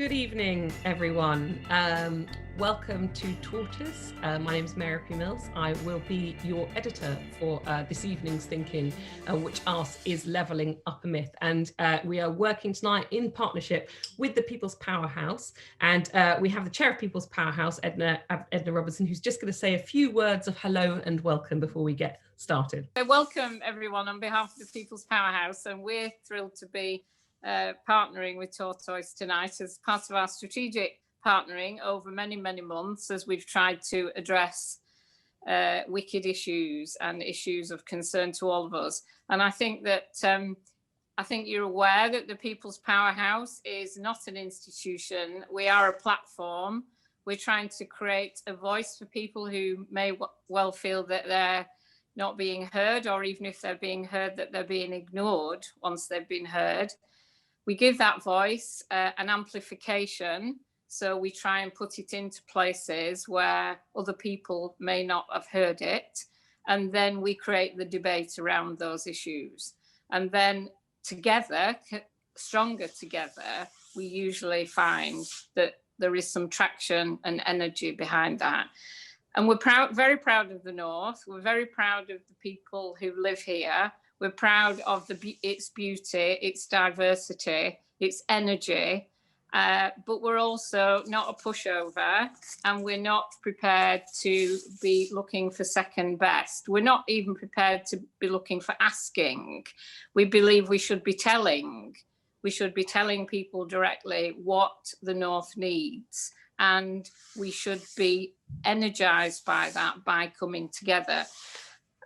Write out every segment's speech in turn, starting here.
Good evening, everyone. Welcome to Tortoise. My name is Merope Mills. I will be your editor for this evening's ThinkIn, which is Levelling Up a Myth. And we are working tonight in partnership with the People's Powerhouse. And we have the chair of People's Powerhouse, Edna Robertson, who's just going to say a few words of hello and welcome before we get started. Welcome, everyone, on behalf of the People's Powerhouse. And we're thrilled to be partnering with Tortoise tonight as part of our strategic partnering over many, many months as we've tried to address wicked issues and issues of concern to all of us. And I think that I think you're aware that the People's Powerhouse is not an institution. We are a platform. We're trying to create a voice for people who may well feel that they're not being heard, or even if they're being heard, that they're being ignored once they've been heard. We give that voice an amplification, so we try and put it into places where other people may not have heard it, and then we create the debate around those issues. And then together, stronger together, we usually find that there is some traction and energy behind that. And we're very proud of the North. We're very proud of the people who live here. We're proud of its beauty, its diversity, its energy, but we're also not a pushover, and we're not prepared to be looking for second best. We're not even prepared to be looking for asking. We believe we should be telling. We should be telling people directly what the North needs, and we should be energized by that, by coming together.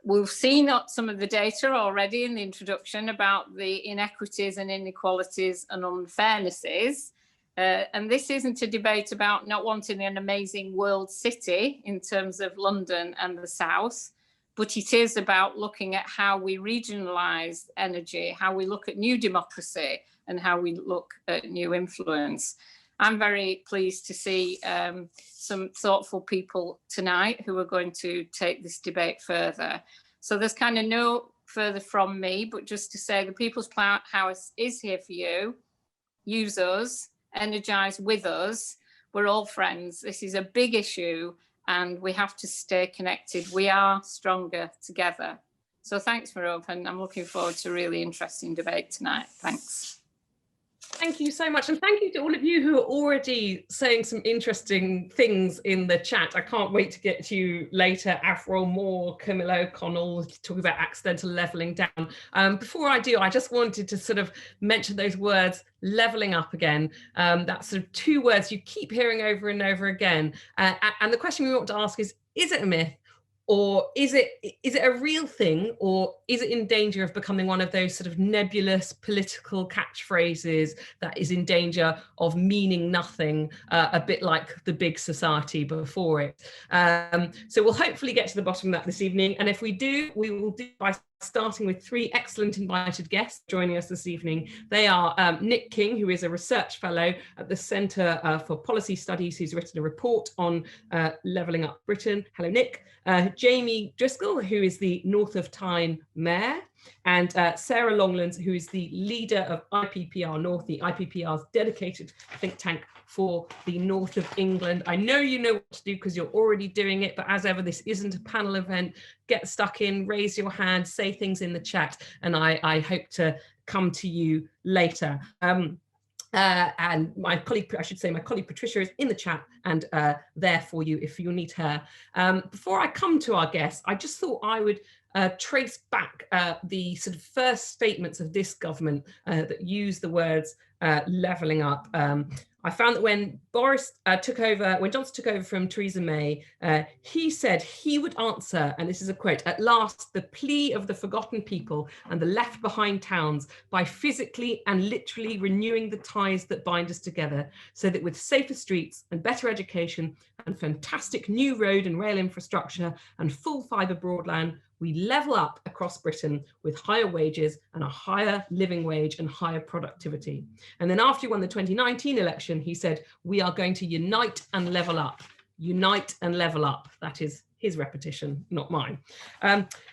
We've seen some of the data already in the introduction about the inequities and inequalities and unfairnesses. And this isn't a debate about not wanting an amazing world city in terms of London and the South, but it is about looking at how we regionalise energy, how we look at new democracy, and how we look at new influence. I'm very pleased to see some thoughtful people tonight who are going to take this debate further. So there's kind of no further from me, but just to say the People's Powerhouse is here for you. Use us, energise with us. We're all friends. This is a big issue and we have to stay connected. We are stronger together. So thanks, Merope, and I'm looking forward to a really interesting debate tonight. Thanks. Thank you so much. And thank you to all of you who are already saying some interesting things in the chat. I can't wait to get to you later. Avril Moore, Camilla O'Connell, talking about accidental levelling down. Before I do, I just wanted to sort of mention those words, levelling up again. That's sort of two words you keep hearing over and over again. And the question we want to ask is it a myth? Or is it a real thing, or is it in danger of becoming one of those sort of nebulous political catchphrases that is in danger of meaning nothing, a bit like the big society before it? So we'll hopefully get to the bottom of that this evening. And if we do, we will do by starting with three excellent invited guests joining us this evening. They are Nick King, who is a research fellow at the Centre for Policy Studies, who's written a report on levelling up Britain. Hello, Nick. Jamie Driscoll, who is the North of Tyne Mayor, and Sarah Longlands, who is the leader of IPPR North, the IPPR's dedicated think tank for the north of England. I know you know what to do because you're already doing it, but as ever, this isn't a panel event. Get stuck in, raise your hand, say things in the chat, and I hope to come to you later. And my colleague, my colleague Patricia is in the chat and there for you if you need her. Before I come to our guests, I just thought I would trace back the sort of first statements of this government that use the words levelling up. I found that when when Johnson took over from Theresa May, he said he would answer, and this is a quote, "at last the plea of the forgotten people and the left behind towns by physically and literally renewing the ties that bind us together, so that with safer streets and better education and fantastic new road and rail infrastructure and full fibre broadband, we level up across Britain with higher wages and a higher living wage and higher productivity." And then after he won the 2019 election, he said, "we are going to unite and level up." Unite and level up. That is his repetition, not mine.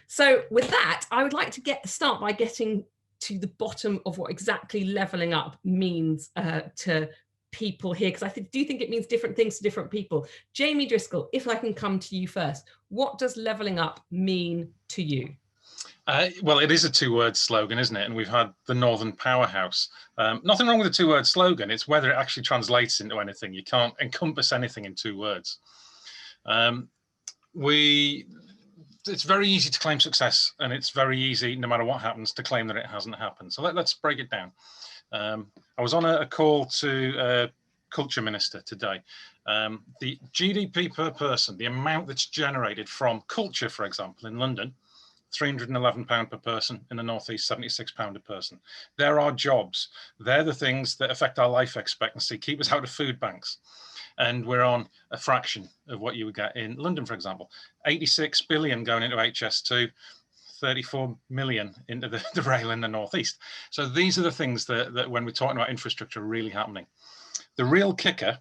So with that, I would like to start by getting to the bottom of what exactly levelling up means to people here, because I do think it means different things to different people. Jamie Driscoll, if I can come to you first, what does levelling up mean to you? Well, it is a two-word slogan, isn't it? And we've had the Northern Powerhouse. Nothing wrong with a two-word slogan. It's whether it actually translates into anything. You can't encompass anything in 2 words. It's very easy to claim success, and it's very easy, no matter what happens, to claim that it hasn't happened. So let's break it down. I was on a call to a culture minister today. The GDP per person, the amount that's generated from culture, for example, in London, £311 per person, in the northeast, £76 a person. There are jobs. They're the things that affect our life expectancy, keep us out of food banks. And we're on a fraction of what you would get in London, for example. 86 billion going into HS2, 34 million into the rail in the northeast. So these are the things that when we're talking about infrastructure are really happening. The real kicker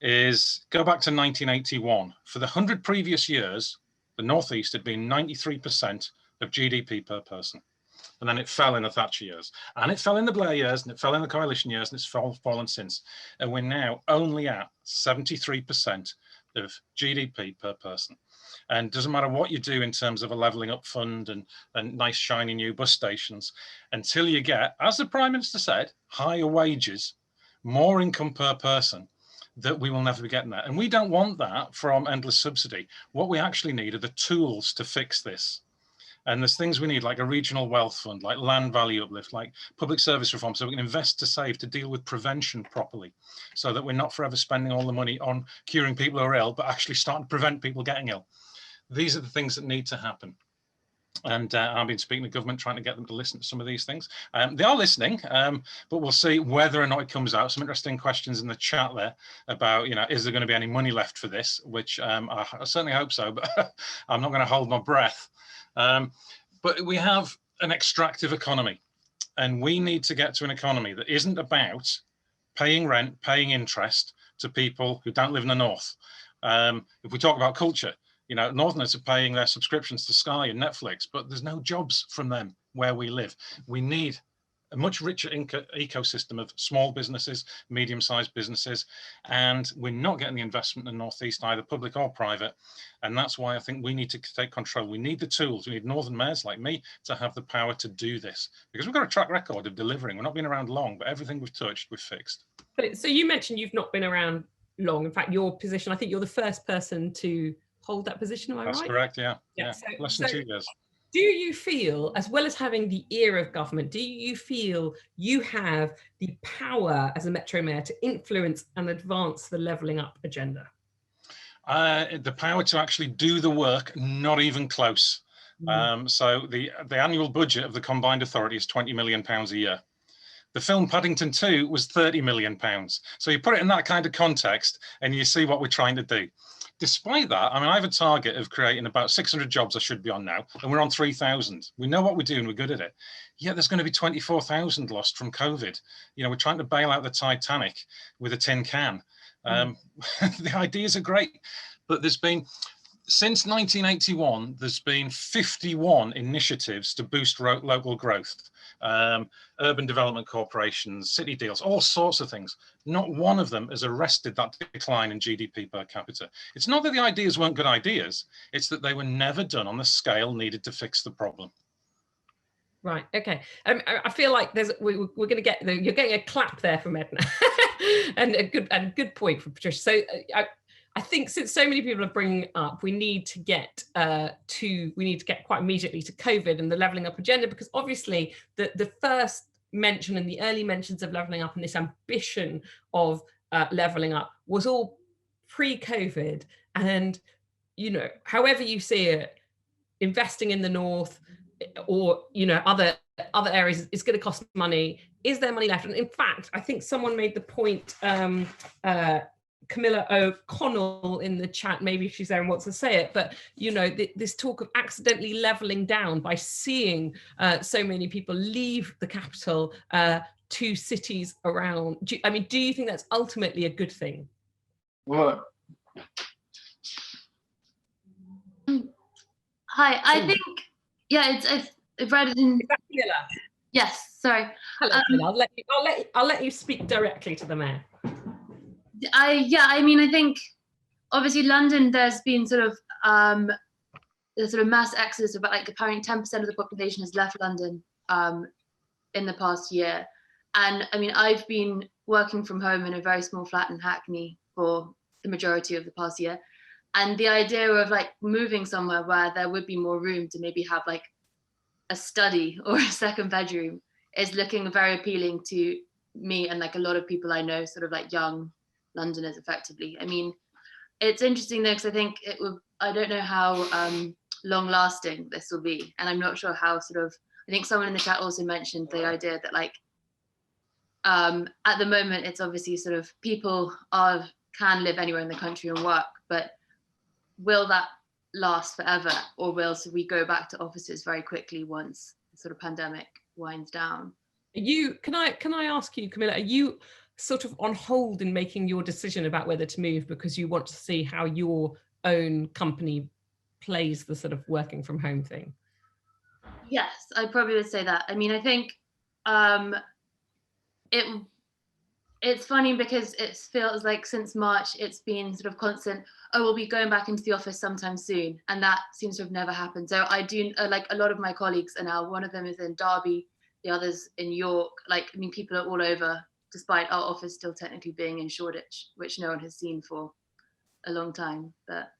is, go back to 1981. For the 100 previous years, the northeast had been 93% of GDP per person. And then it fell in the Thatcher years, and it fell in the Blair years, and it fell in the coalition years, and it's fallen since. And we're now only at 73% of GDP per person. And it doesn't matter what you do in terms of a levelling up fund and nice shiny new bus stations, until you get, as the Prime Minister said, higher wages, more income per person, that we will never be getting that. And we don't want that from endless subsidy. What we actually need are the tools to fix this. And there's things we need, like a regional wealth fund, like land value uplift, like public service reform, so we can invest to save, to deal with prevention properly, so that we're not forever spending all the money on curing people who are ill, but actually starting to prevent people getting ill. These are the things that need to happen. And I've been speaking to government, trying to get them to listen to some of these things. They are listening, but we'll see whether or not it comes out. Some interesting questions in the chat there about, is there going to be any money left for this? Which I certainly hope so, but I'm not going to hold my breath. But we have an extractive economy, and we need to get to an economy that isn't about paying rent, paying interest to people who don't live in the north. If we talk about culture, Northerners are paying their subscriptions to Sky and Netflix, but there's no jobs from them where we live. We need a much richer ecosystem of small businesses, medium-sized businesses, and we're not getting the investment in the northeast, either public or private. And that's why I think we need to take control. We need the tools. We need Northern mayors like me to have the power to do this, because we've got a track record of delivering. We're not been around long, but everything we've touched, we've fixed. So you mentioned you've not been around long. In fact, your position, I think you're the first person to hold that position. Am I right? That's correct. Yeah. So, less than 2 years. Do you feel, as well as having the ear of government, do you feel you have the power as a Metro Mayor to influence and advance the levelling up agenda? The power to actually do the work, not even close. So the annual budget of the combined authority is £20 million a year. The film Paddington 2 was £30 million. So you put it in that kind of context and you see what we're trying to do. Despite that, I have a target of creating about 600 jobs I should be on now, and we're on 3,000. We know what we're doing, we're good at it. Yeah, there's going to be 24,000 lost from COVID. We're trying to bail out the Titanic with a tin can. The ideas are great, but there's been, since 1981, there's been 51 initiatives to boost local growth. Urban development corporations, city deals, all sorts of things. Not one of them has arrested that decline in GDP per capita. It's not that the ideas weren't good ideas, it's that they were never done on the scale needed to fix the problem. Right, okay. I feel like we're going to get, you're getting a clap there from Edna. and a good point from Patricia. So I think, since so many people are bringing up, we need to get quite immediately to COVID and the levelling up agenda, because obviously the first mention and the early mentions of levelling up and this ambition of levelling up was all pre-COVID. And, however you see it, investing in the north or, other areas is going to cost money. Is there money left? And in fact, I think someone made the point, Camilla O'Connell in the chat, maybe she's there and wants to say it, but this talk of accidentally levelling down by seeing so many people leave the capital to cities around. Do you think that's ultimately a good thing? Well, hi, I think, yeah, it's right in. Is that Camilla? Yes, sorry. Hello, Camilla. I'll let you speak directly to the mayor. I mean, I think obviously London, there's been sort of the sort of mass exodus. About like apparently 10% of the population has left London in the past year. And I mean, I've been working from home in a very small flat in Hackney for the majority of the past year. And the idea of like moving somewhere where there would be more room to maybe have like a study or a second bedroom is looking very appealing to me and like a lot of people I know, sort of like young Londoners effectively. I mean, it's interesting though, because I think it would, I don't know how long lasting this will be. And I'm not sure how sort of, I think someone in the chat also mentioned the idea that like, at the moment, it's obviously sort of people can live anywhere in the country and work, but will that last forever, or will we go back to offices very quickly once the sort of pandemic winds down? Can I ask you, Camilla, are you sort of on hold in making your decision about whether to move because you want to see how your own company plays the sort of working from home thing? Yes, I probably would say that. I mean, I think it's funny because it feels like since March it's been sort of constant, oh, we'll be going back into the office sometime soon, and that seems to have never happened. So I do like a lot of my colleagues are now, one of them is in Derby, the others in York. Like, I mean, people are all over, despite our office still technically being in Shoreditch, which no one has seen for a long time. But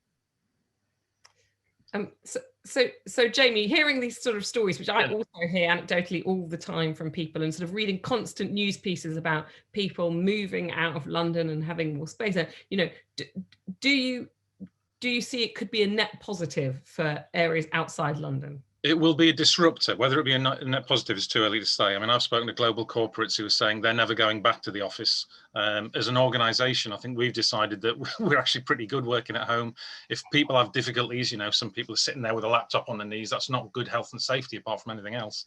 so Jamie, hearing these sort of stories, which I also hear anecdotally all the time from people, and sort of reading constant news pieces about people moving out of London and having more space, you know, do you see it could be a net positive for areas outside London? It will be a disruptor. Whether it be a net positive is too early to say. I mean, I've spoken to global corporates who are saying they're never going back to the office. As an organisation, I think we've decided that we're actually pretty good working at home. If people have difficulties, you know, some people are sitting there with a laptop on their knees. That's not good health and safety apart from anything else.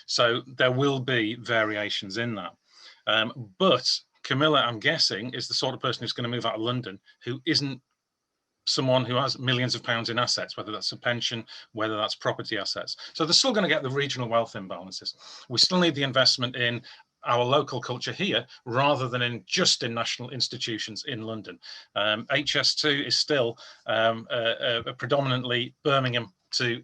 So there will be variations in that. But Camilla, I'm guessing, is the sort of person who's going to move out of London who isn't someone who has millions of pounds in assets, whether that's a pension, whether that's property assets. So they're still going to get the regional wealth imbalances. We still need the investment in our local culture here, rather than in just in national institutions in London. HS2 is still a predominantly Birmingham to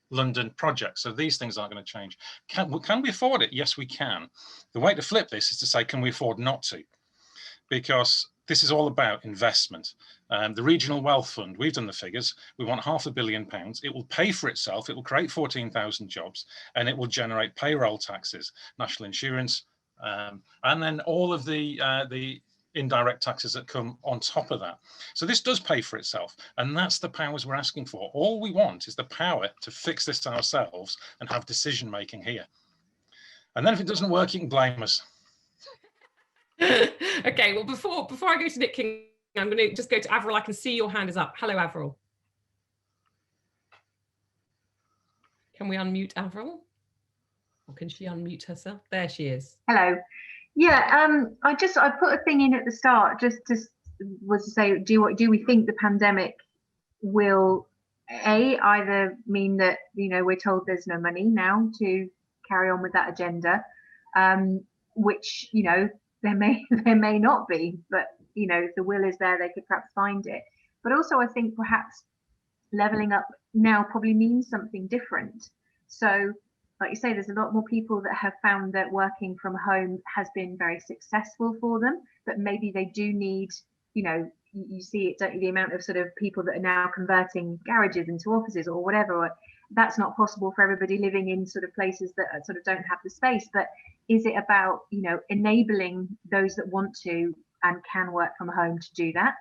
London project. So these things aren't going to change. Can we afford it? Yes, we can. The way to flip this is to say, can we afford not to? Because this is all about investment. The Regional Wealth Fund, we've done the figures. We want £500 million. It will pay for itself. It will create 14,000 jobs, and it will generate payroll taxes, national insurance, and then all of the indirect taxes that come on top of that. So this does pay for itself, and that's the powers we're asking for. All we want is the power to fix this ourselves and have decision making here. And then if it doesn't work, you can blame us. Okay, well, before I go to Nick King, I'm going to just go to Avril. I can see your hand is up. Hello, Avril. Can we unmute Avril? Or can she unmute herself? There she is. Hello. Yeah, I put a thing in at the start just to say, do we think the pandemic will either mean that, you know, we're told there's no money now to carry on with that agenda, which, you know, there may not be, but, you know, if the will is there, they could perhaps find it. But also I think perhaps levelling up now probably means something different. So like you say, there's a lot more people that have found that working from home has been very successful for them, but maybe they do need, you know, you see it, don't you, the amount of sort of people that are now converting garages into offices or whatever. That's not possible for everybody living in sort of places that sort of don't have the space. But is it about, you know, enabling those that want to and can work from home to do that?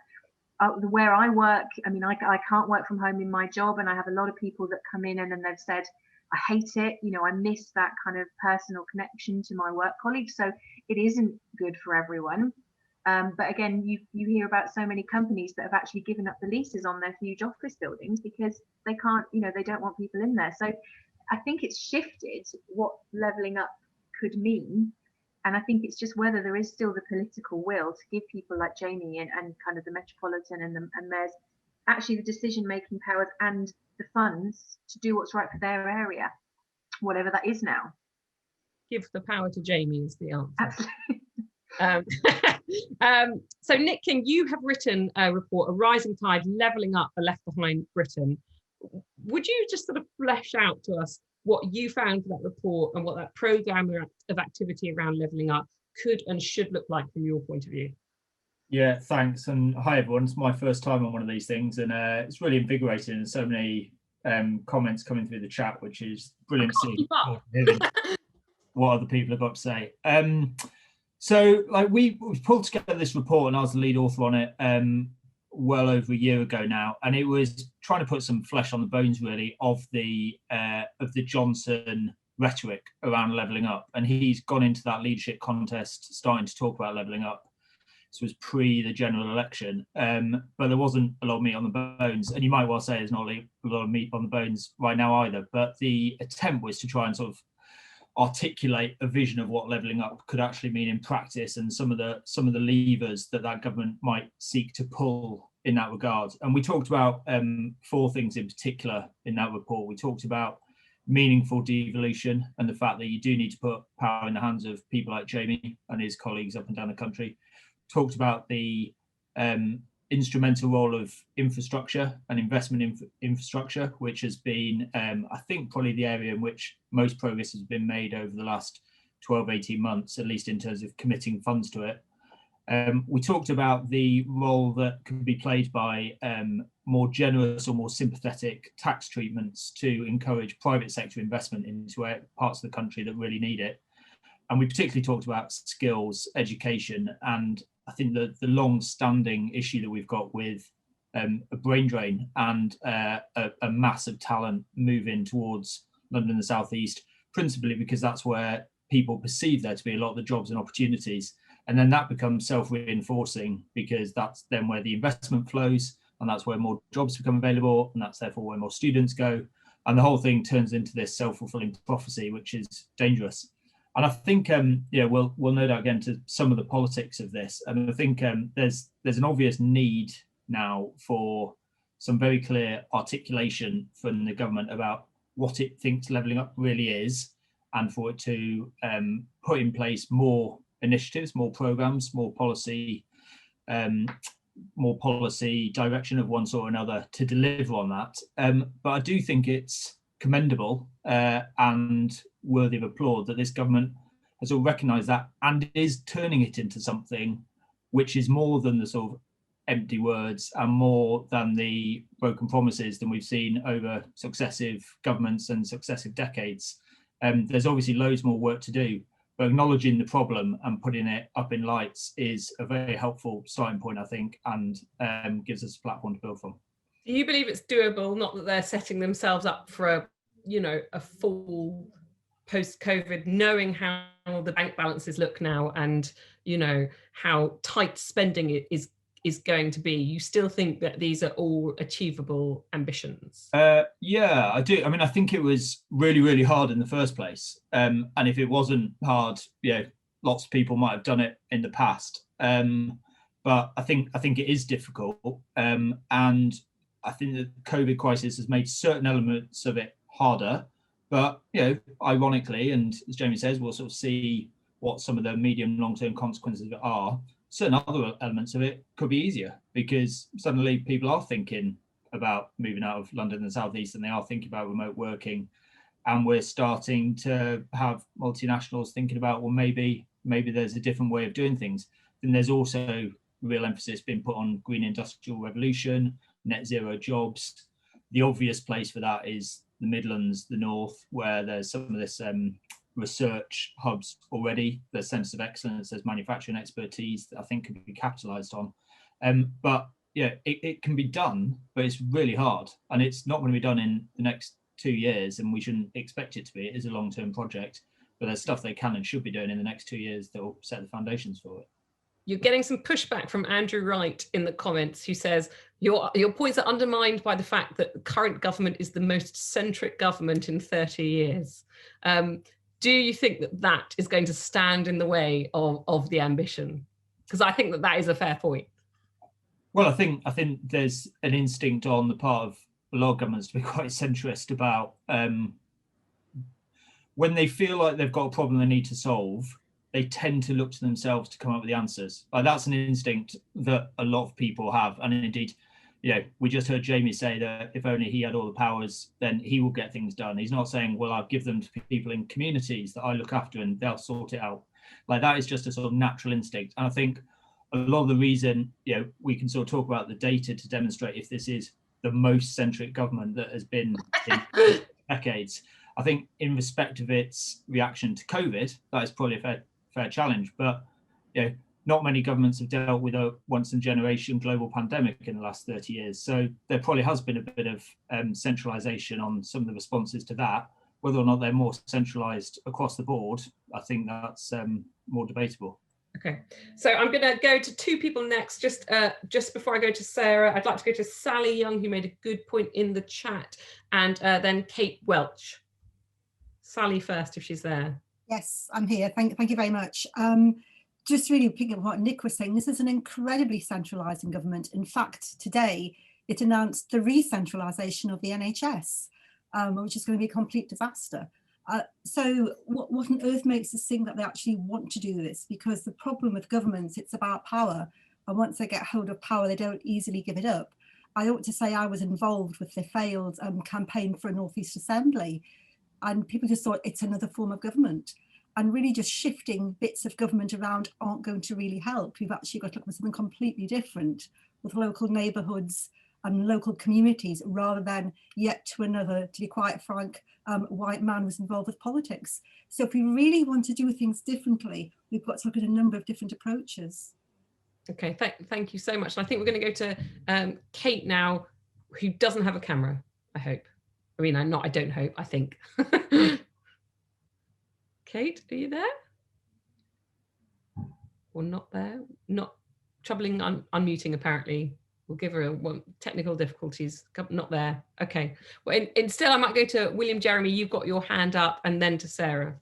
Where I work, I mean, I can't work from home in my job, and I have a lot of people that come in and they've said, I hate it, you know, I miss that kind of personal connection to my work colleagues. So it isn't good for everyone. But again, you hear about so many companies that have actually given up the leases on their huge office buildings because they can't, you know, they don't want people in there. So I think it's shifted what levelling up could mean. And I think it's just whether there is still the political will to give people like Jamie and kind of the Metropolitan and mayors actually the decision-making powers and the funds to do what's right for their area, whatever that is now. Give the power to Jamie is the answer. Absolutely. So Nick King, you have written a report, A Rising Tide, Levelling Up a Left Behind Britain. Would you just sort of flesh out to us what you found for that report and what that programme of activity around levelling up could and should look like from your point of view? Yeah, thanks. And hi, everyone. It's my first time on one of these things, and it's really invigorating, and so many comments coming through the chat, which is brilliant to see what other people have got to say. So like we pulled together this report, and I was the lead author on it well over a year ago now, and it was trying to put some flesh on the bones really of the Johnson rhetoric around levelling up. And he's gone into that leadership contest starting to talk about levelling up. This was pre the general election, but there wasn't a lot of meat on the bones, and you might well say there's not a lot of meat on the bones right now either. But the attempt was to try and sort of articulate a vision of what levelling up could actually mean in practice, and some of the levers that government might seek to pull in that regard. And we talked about 4 things in particular in that report. We talked about meaningful devolution and the fact that you do need to put power in the hands of people like Jamie and his colleagues up and down the country. Talked about the instrumental role of infrastructure and investment in infrastructure, which has been, I think, probably the area in which most progress has been made over the last 12, 18 months, at least in terms of committing funds to it. We talked about the role that could be played by more generous or more sympathetic tax treatments to encourage private sector investment into parts of the country that really need it. And we particularly talked about skills, education, and I think the long-standing issue that we've got with a brain drain and a mass of talent moving towards London and the South East, principally because that's where people perceive there to be a lot of the jobs and opportunities. And then that becomes self-reinforcing because that's then where the investment flows, and that's where more jobs become available, and that's therefore where more students go. And the whole thing turns into this self-fulfilling prophecy, which is dangerous. And I think, we'll no doubt get into some of the politics of this. And I think there's an obvious need now for some very clear articulation from the government about what it thinks levelling up really is, and for it to put in place more initiatives, more programmes, more policy direction of one sort or another to deliver on that. But I do think it's commendable and worthy of applaud that this government has all recognised that and is turning it into something which is more than the sort of empty words and more than the broken promises that we've seen over successive governments and successive decades. There's obviously loads more work to do, but acknowledging the problem and putting it up in lights is a very helpful starting point, I think, and gives us a platform to build from. Do you believe it's doable? Not that they're setting themselves up for a full post-COVID, knowing how the bank balances look now and how tight spending is going to be. You still think that these are all achievable ambitions? Yeah, I do. I mean, I think it was really, really hard in the first place. And if it wasn't hard, lots of people might have done it in the past. But I think it is difficult. And I think the COVID crisis has made certain elements of it harder. But, ironically, and as Jamie says, we'll sort of see what some of the medium long-term consequences of it are. Certain other elements of it could be easier because suddenly people are thinking about moving out of London and the South East, and they are thinking about remote working. And we're starting to have multinationals thinking about, well, maybe there's a different way of doing things. Then there's also real emphasis being put on green industrial revolution, net zero jobs. The obvious place for that is the Midlands, the North, where there's some of this research hubs already. There's centres of excellence, there's manufacturing expertise that I think can be capitalised on. But it can be done, but it's really hard, and it's not going to be done in the next 2 years, and we shouldn't expect it to be. It is a long-term project, but there's stuff they can and should be doing in the next 2 years that will set the foundations for it. You're getting some pushback from Andrew Wright in the comments, who says your points are undermined by the fact that the current government is the most centric government in 30 years. Do you think that is going to stand in the way of the ambition? Because I think that is a fair point. Well, I think there's an instinct on the part of a lot of governments to be quite centrist about when they feel like they've got a problem they need to solve, they tend to look to themselves to come up with the answers. That's an instinct that a lot of people have. And indeed, we just heard Jamie say that if only he had all the powers, then he will get things done. He's not saying, well, I'll give them to people in communities that I look after and they'll sort it out. That is just a sort of natural instinct. And I think a lot of the reason, we can sort of talk about the data to demonstrate if this is the most centric government that has been in decades. I think in respect of its reaction to COVID, that is probably a fair challenge, but not many governments have dealt with a once in a generation global pandemic in the last 30 years. So there probably has been a bit of centralisation on some of the responses to that. Whether or not they're more centralised across the board, I think that's more debatable. Okay, so I'm going to go to two people next. Just before I go to Sarah, I'd like to go to Sally Young, who made a good point in the chat, and then Kate Welch. Sally first, if she's there. Yes, I'm here. Thank you very much. Just really picking up what Nick was saying, this is an incredibly centralising government. In fact, today it announced the re-centralisation of the NHS, which is going to be a complete disaster. So what on earth makes us think that they actually want to do this? Because the problem with governments, it's about power. And once they get hold of power, they don't easily give it up. I ought to say I was involved with the failed campaign for a North East Assembly. And people just thought it's another form of government. And really just shifting bits of government around aren't going to really help. We've actually got to look at something completely different with local neighbourhoods and local communities, rather than yet to another, to be quite frank, white man was involved with politics. So if we really want to do things differently, we've got to look at a number of different approaches. Okay, thank you so much. And I think we're going to go to Kate now, who doesn't have a camera, I hope. I mean, I don't hope, I think. Kate, are you there? Or not there? Not troubling unmuting, apparently. We'll give her technical difficulties, not there. Okay, well, instead I might go to William Jeremy, you've got your hand up, and then to Sarah.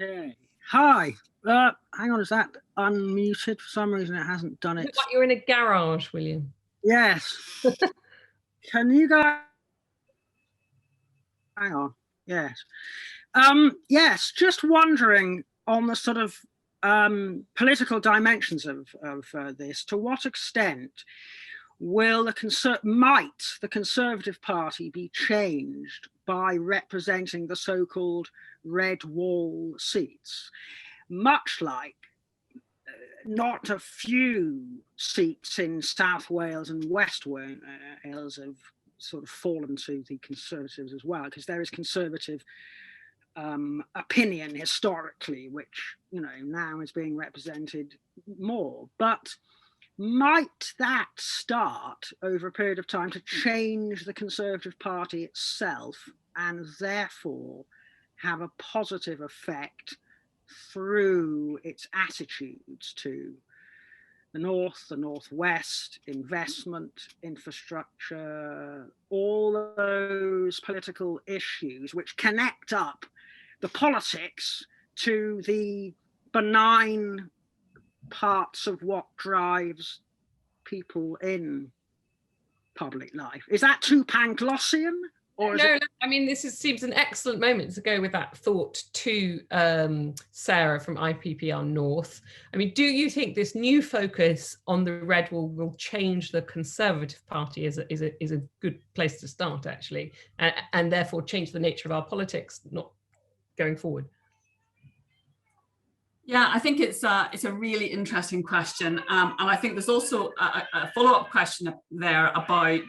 Okay, hi. Hang on, is that unmuted? For some reason it hasn't done it. Looks like you're in a garage, William. Yes. Can you guys, hang on, yes. Yes, just wondering on the sort of political dimensions of this, to what extent will might the Conservative Party be changed by representing the so-called red wall seats, much like not a few seats in South Wales and West Wales have sort of fallen to the Conservatives as well, because there is Conservative opinion historically, which now is being represented more. But might that start over a period of time to change the Conservative Party itself, and therefore have a positive effect through its attitudes to the North, the Northwest, investment, infrastructure, all those political issues which connect up the politics to the benign parts of what drives people in public life? Is that too Panglossian? Or no, I mean, this seems an excellent moment to go with that thought to Sarah from IPPR North. I mean, do you think this new focus on the red wall will change the Conservative Party is a good place to start, actually, and therefore change the nature of our politics, not going forward? Yeah, I think it's a really interesting question, and I think there's also a follow-up question there about.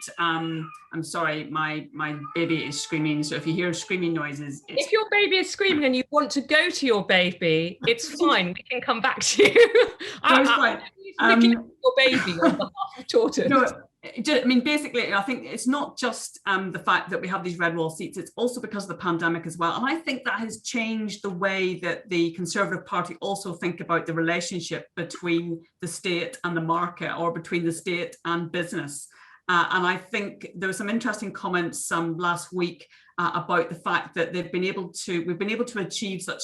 I'm sorry, my baby is screaming, so if you hear screaming noises, if your baby is screaming and you want to go to your baby, it's fine. We can come back to you. Your baby on behalf of Tortoise. No, I mean, basically, I think it's not just the fact that we have these red wall seats, it's also because of the pandemic as well. And I think that has changed the way that the Conservative Party also think about the relationship between the state and the market, or between the state and business. And I think there were some interesting comments last week about the fact that we've been able to achieve such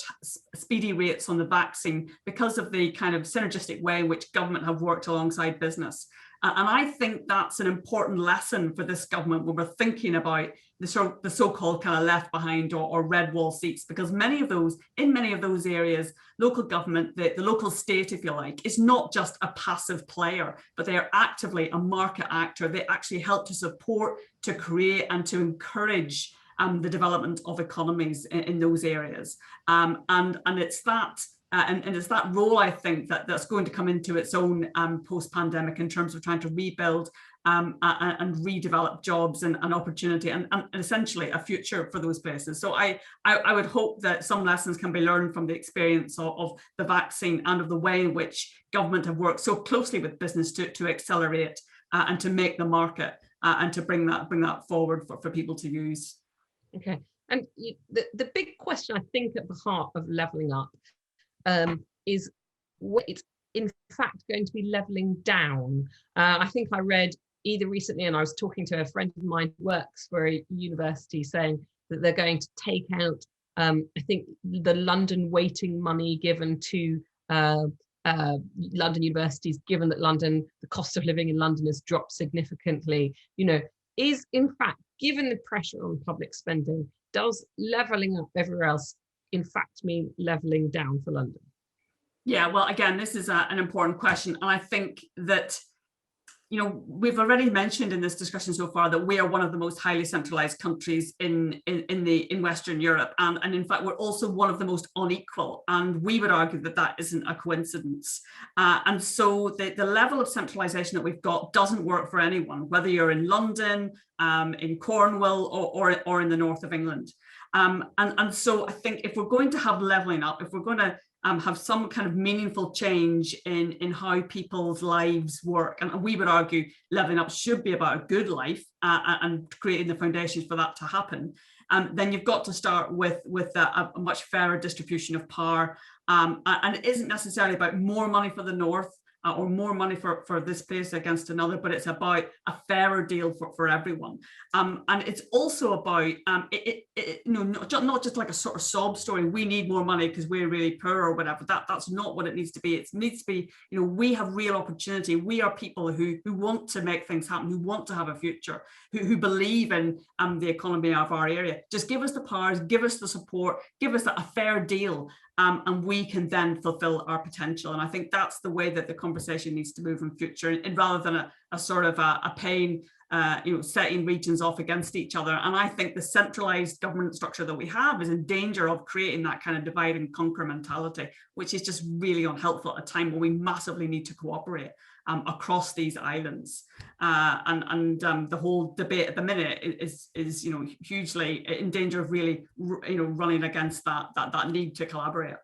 speedy rates on the vaccine because of the kind of synergistic way in which government have worked alongside business. And I think that's an important lesson for this government when we're thinking about the so-called kind of left behind or red wall seats, because in many of those areas, local government, the local state, if you like, is not just a passive player, but they are actively a market actor. They actually help to support, to create and to encourage the development of economies in those areas. And it's that and it's that role, I think, that's going to come into its own post-pandemic in terms of trying to rebuild and redevelop jobs and opportunity and essentially a future for those places. So I would hope that some lessons can be learned from the experience of the vaccine and of the way in which government have worked so closely with business to accelerate and to make the market and to bring that forward for people to use. Okay, and the big question I think at the heart of levelling up is what it's in fact going to be levelling down. I think I read either recently, and I was talking to a friend of mine who works for a university, saying that they're going to take out, I think, the London weighting money given to London universities, given that the cost of living in London has dropped significantly, is in fact, given the pressure on public spending, does levelling up everywhere else in fact mean levelling down for London? Yeah, well, again, this is an important question. And I think that, we've already mentioned in this discussion so far that we are one of the most highly centralized countries in Western Europe. And in fact, we're also one of the most unequal. And we would argue that that isn't a coincidence. And so the level of centralization that we've got doesn't work for anyone, whether you're in London, in Cornwall, or in the north of England. And so I think if we're going to have levelling up, if we're going to have some kind of meaningful change in how people's lives work, and we would argue levelling up should be about a good life and creating the foundations for that to happen, then you've got to start with a much fairer distribution of power. And it isn't necessarily about more money for the north or more money for this place against another, but it's about a fairer deal for everyone. And it's also about, not just like a sort of sob story, we need more money because we're really poor or whatever. That's not what it needs to be. It needs to be, we have real opportunity. We are people who want to make things happen, who want to have a future, who believe in the economy of our area. Just give us the powers, give us the support, give us a fair deal. And we can then fulfill our potential. And I think that's the way that the conversation needs to move in future, and rather than a sort of a pain, setting regions off against each other. And I think the centralized government structure that we have is in danger of creating that kind of divide and conquer mentality, which is just really unhelpful at a time when we massively need to cooperate across these islands. And the whole debate at the minute is hugely in danger of really running against that need to collaborate.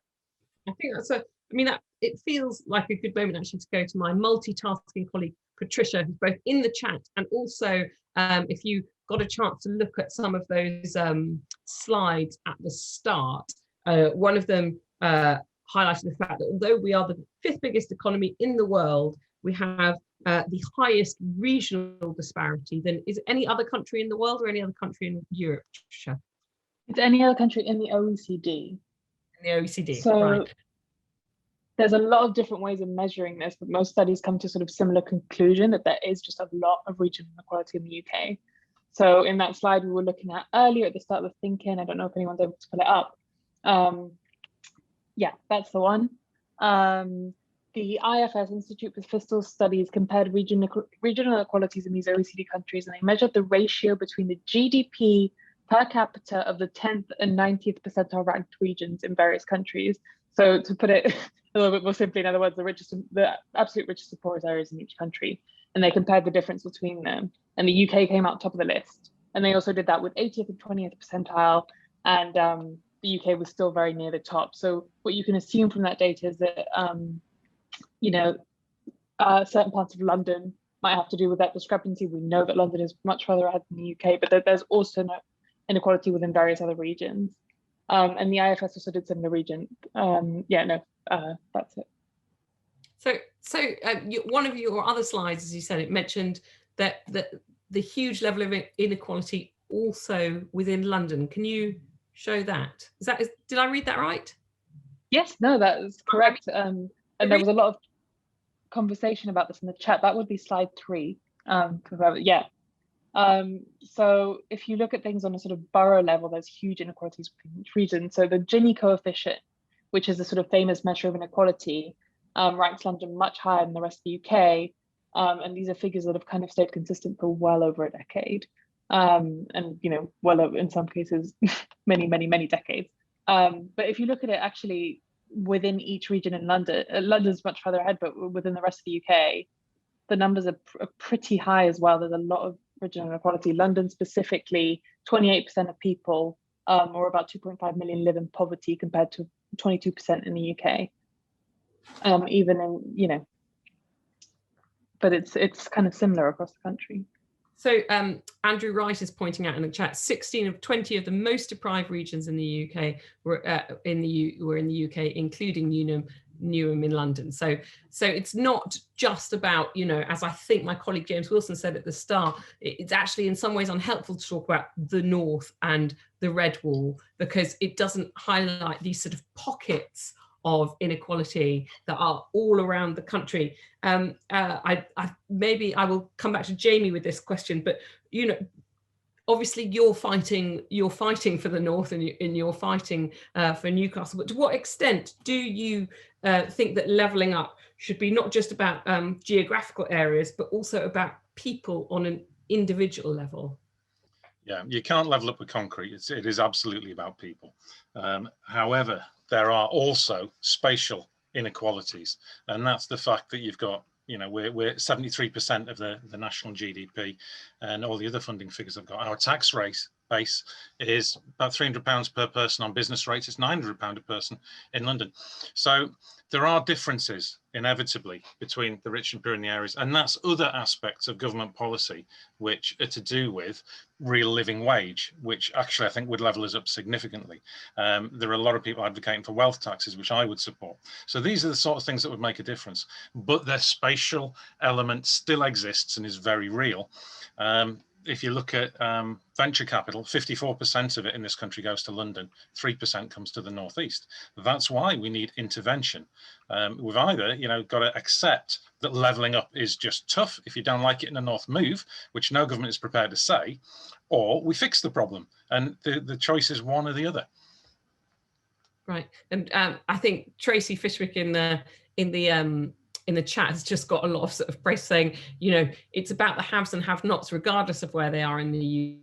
I think that it feels like a good moment actually to go to my multitasking colleague Patricia, who's both in the chat and also if you got a chance to look at some of those slides at the start, one of them highlighted the fact that although we are the 5th biggest economy in the world, we have the highest regional disparity than is any other country in the world or any other country in Europe. Patricia? It's any other country in the OECD. In the OECD, so right. There's a lot of different ways of measuring this, but most studies come to sort of similar conclusion that there is just a lot of regional inequality in the UK. So in that slide we were looking at earlier at the start of ThinkIn, I don't know if anyone's able to pull it up. Yeah, that's the one. The IFS, Institute for Fiscal Studies, compared regional inequalities in these OECD countries, and they measured the ratio between the GDP per capita of the 10th and 90th percentile ranked regions in various countries. So to put it a little bit more simply, in other words, the absolute richest and poorest areas in each country, and they compared the difference between them. And the UK came out top of the list. And they also did that with 80th and 20th percentile, and the UK was still very near the top. So what you can assume from that data is that certain parts of London might have to do with that discrepancy. We know that London is much further ahead than the UK, but there's also no inequality within various other regions. And the IFS also did similar region. That's it. So one of your other slides, as you said, it mentioned that the huge level of inequality also within London. Can you show that? Did I read that right? Yes, no, that is correct. And there was a lot of conversation about this in the chat. That would be slide 3. Yeah. So if you look at things on a sort of borough level, there's huge inequalities within each region. So the Gini coefficient, which is a sort of famous measure of inequality, ranks London much higher than the rest of the UK. And these are figures that have kind of stayed consistent for well over a decade. And, you know, well over, in some cases, many, many, many decades. But if you look at it actually within each region in London, London's much further ahead, but within the rest of the UK, the numbers are pretty high as well. There's a lot of regional inequality. London specifically, 28% of people, or about 2.5 million, live in poverty compared to 22% in the UK. Even in, you know, but it's kind of similar across the country. So Andrew Wright is pointing out in the chat, 16 of 20 of the most deprived regions in the UK were in the UK, including Newham in London. So it's not just about, you know, as I think my colleague James Wilson said at the start, it's actually in some ways unhelpful to talk about the North and the Red Wall, because it doesn't highlight these sort of pockets of inequality that are all around the country. Maybe I will come back to Jamie with this question, but you know, obviously you're fighting for the North, and you're fighting for Newcastle. But to what extent do you think that levelling up should be not just about geographical areas, but also about people on an individual level? Yeah, you can't level up with concrete. It is absolutely about people. However, there are also spatial inequalities, and that's the fact that you've got, you know, we're 73% of the national GDP, and all the other funding figures I've got. Our tax rate base is about £300 per person on business rates. It's £900 a person in London. So there are differences inevitably between the rich and poor in the areas, and that's other aspects of government policy which are to do with real living wage, which actually I think would level us up significantly. There are a lot of people advocating for wealth taxes, which I would support. So these are the sort of things that would make a difference, but the spatial element still exists and is very real. If you look at venture capital, 54% of it in this country goes to London, 3% comes to the northeast. That's why we need intervention. We've either, you know, got to accept that levelling up is just tough. If you don't like it in the north, move, which no government is prepared to say, or we fix the problem. And the choice is one or the other. Right, and I think Tracy Fishwick in the chat has just got a lot of sort of praise saying, you know, it's about the haves and have-nots, regardless of where they are in the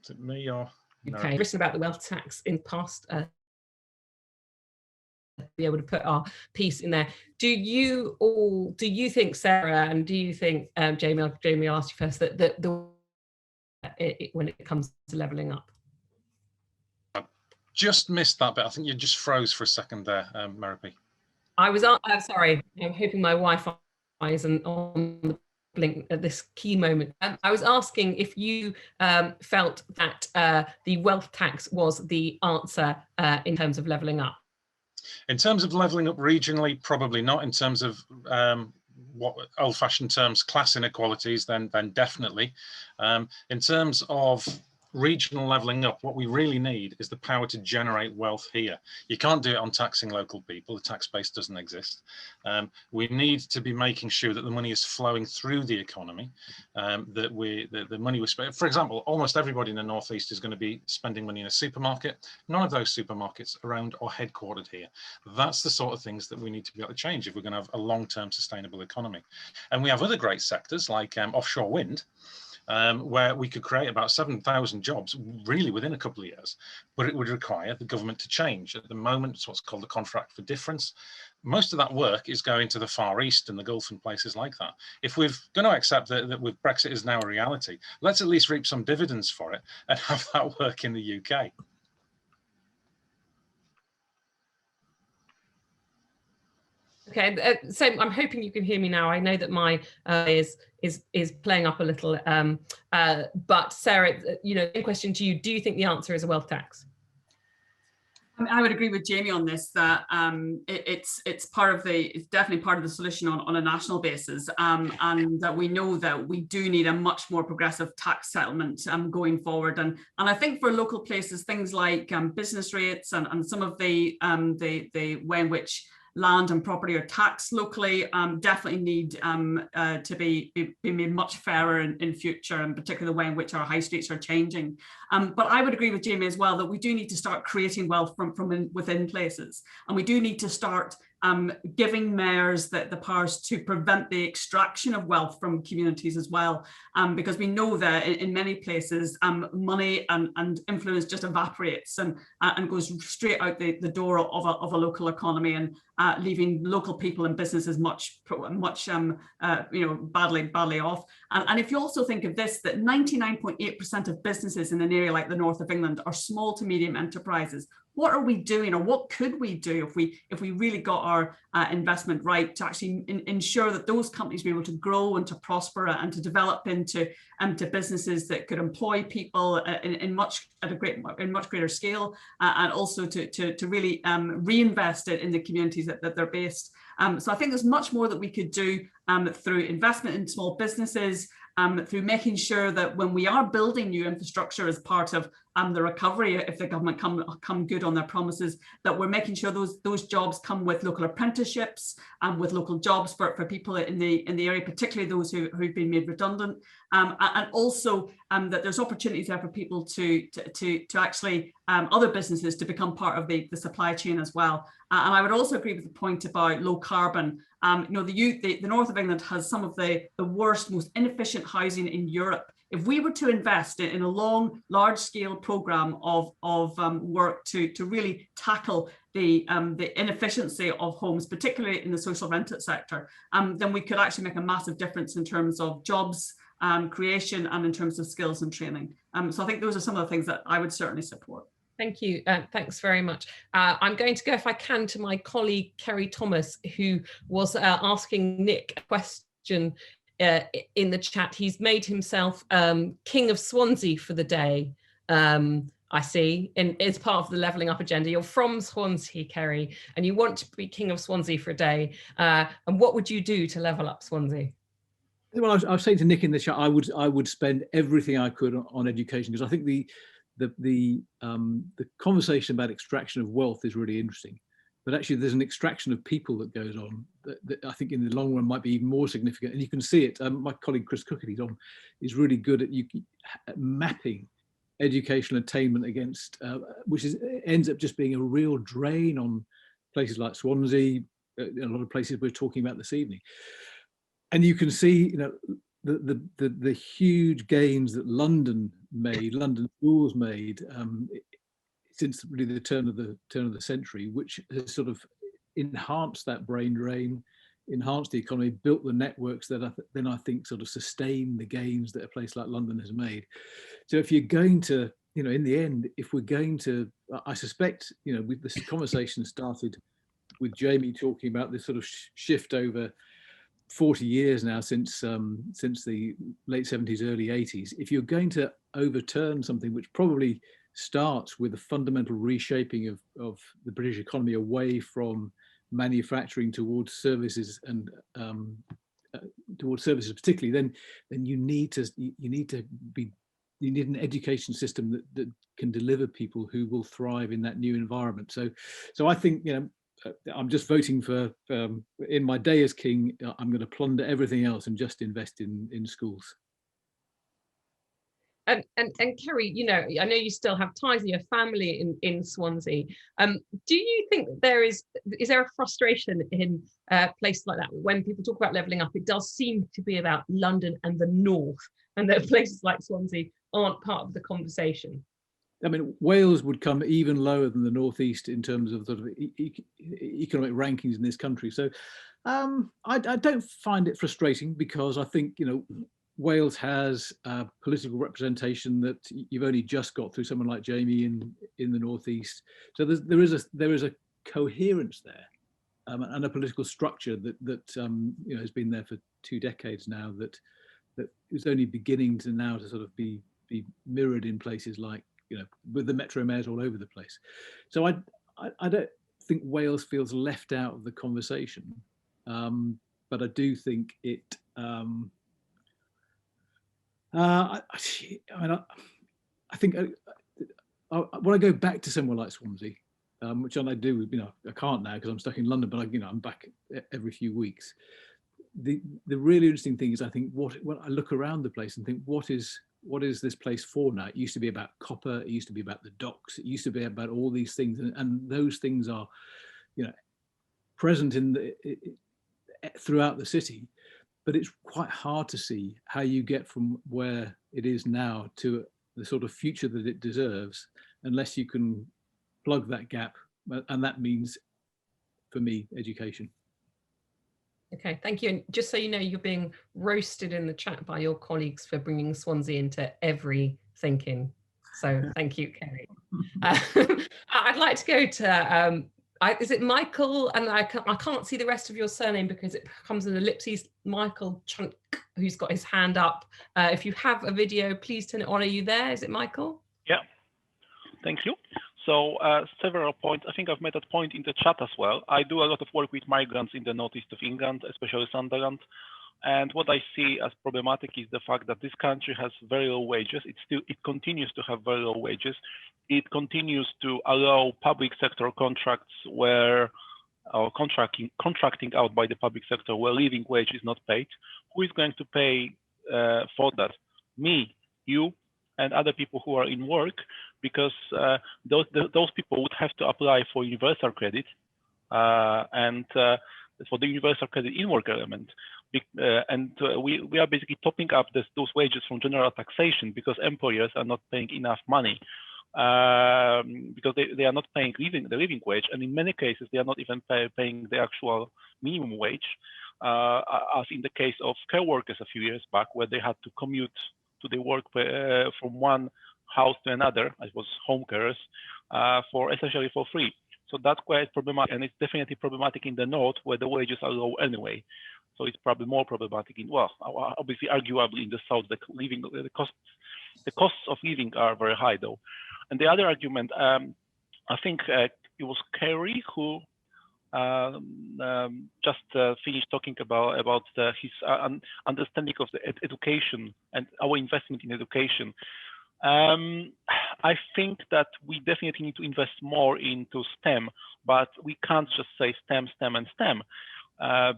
Is it me or UK. No. Written about the wealth tax in past. Be able to put our piece in there. Do you think, Sarah, and do you think, Jamie, I'll ask you first, that when it comes to levelling up? Just missed that bit. I think you just froze for a second there, Merope. I'm sorry. I'm hoping my Wi-Fi isn't on the blink at this key moment. I was asking if you felt that the wealth tax was the answer in terms of levelling up. In terms of levelling up regionally, probably not. In terms of what old-fashioned terms, class inequalities, then definitely. In terms of regional levelling up, what we really need is the power to generate wealth here. You can't do it on taxing local people. The tax base doesn't exist. We need to be making sure that the money is flowing through the economy, that the money we spend. For example, almost everybody in the northeast is going to be spending money in a supermarket. None of those supermarkets are owned or headquartered here. That's the sort of things that we need to be able to change if we're going to have a long-term sustainable economy. And we have other great sectors like offshore wind, where we could create about 7,000 jobs really within a couple of years, but it would require the government to change. At the moment, it's what's called the contract for difference. Most of that work is going to the Far East and the Gulf and places like that. If we're going to accept that with Brexit is now a reality, let's at least reap some dividends for it and have that work in the UK. Okay, so I'm hoping you can hear me now. I know that my is playing up a little, but Sarah, you know, in question to you, do you think the answer is a wealth tax? I would agree with Jamie on this, that it's definitely part of the solution on a national basis, and that we know that we do need a much more progressive tax settlement going forward. And I think for local places, things like business rates and some of the way in which land and property are taxed locally definitely need to be made much fairer in future, and particularly the way in which our high streets are changing. But I would agree with Jamie as well that we do need to start creating wealth from within places, and we do need to start giving mayors the powers to prevent the extraction of wealth from communities as well, because we know that in many places money and influence just evaporates and goes straight out the door of a local economy, and leaving local people and businesses much badly off. And if you also think of this, that 99.8% of businesses in an area like the north of England are small to medium enterprises. What are we doing, or what could we do if we really got our investment right to actually ensure that those companies be able to grow and to prosper and to develop into businesses that could employ people in much greater scale, and also to really reinvest it in the communities that they're based. So I think there's much more that we could do through investment in small businesses, through making sure that when we are building new infrastructure as part of the recovery, if the government come good on their promises, that we're making sure those jobs come with local apprenticeships and with local jobs for people in the area, particularly those who've been made redundant, and also that there's opportunities there for people to actually other businesses to become part of the supply chain as well. And I would also agree with the point about low carbon. The north of England has some of the worst, most inefficient housing in Europe. If we were to invest in a large-scale program of work to really tackle the inefficiency of homes, particularly in the social rented sector, then we could actually make a massive difference in terms of jobs creation and in terms of skills and training. So I think those are some of the things that I would certainly support. Thank you. Thanks very much. I'm going to go, if I can, to my colleague, Kerry Thomas, who was asking Nick a question in the chat. He's made himself King of Swansea for the day, I see, and as part of the levelling up agenda. You're from Swansea, Kerry, and you want to be King of Swansea for a day. And what would you do to level up Swansea? Well, I was saying to Nick in the chat, I would spend everything I could on education, because I think the conversation about extraction of wealth is really interesting, but actually there's an extraction of people that goes on that I think in the long run might be even more significant, and you can see it. My colleague Chris Cook is really good at mapping educational attainment against, which ends up just being a real drain on places like Swansea, a lot of places we're talking about this evening. And you can see, the huge gains that London schools made since really the turn of the century, which has sort of enhanced that brain drain, enhanced the economy, built the networks that then I think sort of sustain the gains that a place like London has made. So if you're going to, in the end, if we're going to, I suspect, with this conversation started with Jamie talking about this sort of shift over 40 years now since the late 70s, early 80s. If you're going to overturn something which probably starts with a fundamental reshaping of the British economy away from manufacturing towards services, and towards services particularly, then you need an education system that can deliver people who will thrive in that new environment. So I think, I'm just voting for, in my day as king, I'm going to plunder everything else and just invest in schools. And Kerry, I know you still have ties in your family in Swansea. Do you think that is there a frustration in places like that when people talk about levelling up? It does seem to be about London and the north, and that places like Swansea aren't part of the conversation. I mean, Wales would come even lower than the northeast in terms of sort of economic rankings in this country. So I don't find it frustrating, because I think Wales has a political representation that you've only just got through someone like Jamie in the northeast. So there is a coherence there, and a political structure that has been there for 2 decades now, that is only beginning to now to sort of be mirrored in places like, with the metro mayors all over the place. So I don't think Wales feels left out of the conversation, but I do think it. I think when I go back to somewhere like Swansea, which I do, I can't now because I'm stuck in London, but I'm back every few weeks. The really interesting thing is, I think, when I look around the place and think, what is this place for now? It used to be about copper, it used to be about the docks, it used to be about all these things, and those things are, present throughout the city, but it's quite hard to see how you get from where it is now to the sort of future that it deserves, unless you can plug that gap, and that means, for me, education. Okay, thank you. And just so you know, you're being roasted in the chat by your colleagues for bringing Swansea into every ThinkIn. So thank you, Kerry. I'd like to go to, is it Michael? And I can't see the rest of your surname because it comes in ellipses. Michael Chunk, who's got his hand up. If you have a video, please turn it on. Are you there? Is it Michael? Yeah, thank you. So several points. I think I've made that point in the chat as well. I do a lot of work with migrants in the northeast of England, especially Sunderland. And what I see as problematic is the fact that this country has very low wages. It continues to have very low wages. It continues to allow public sector contracts where contracting out by the public sector where living wage is not paid. Who is going to pay for that? Me, you, and other people who are in work, because those people would have to apply for universal credit and for the universal credit in work element. We are basically topping up those wages from general taxation because employers are not paying enough money because they are not paying the living wage, and in many cases they are not even paying the actual minimum wage, as in the case of care workers a few years back, where they had to commute to their work from one house to another, it was home carers, essentially for free. So that's quite problematic, and it's definitely problematic in the north where the wages are low anyway. So it's probably more problematic obviously, arguably in the south, the costs of living are very high though. And the other argument, I think it was Kerry who just finished talking about his understanding of the education and our investment in education. I think that we definitely need to invest more into STEM, but we can't just say STEM, STEM, and STEM,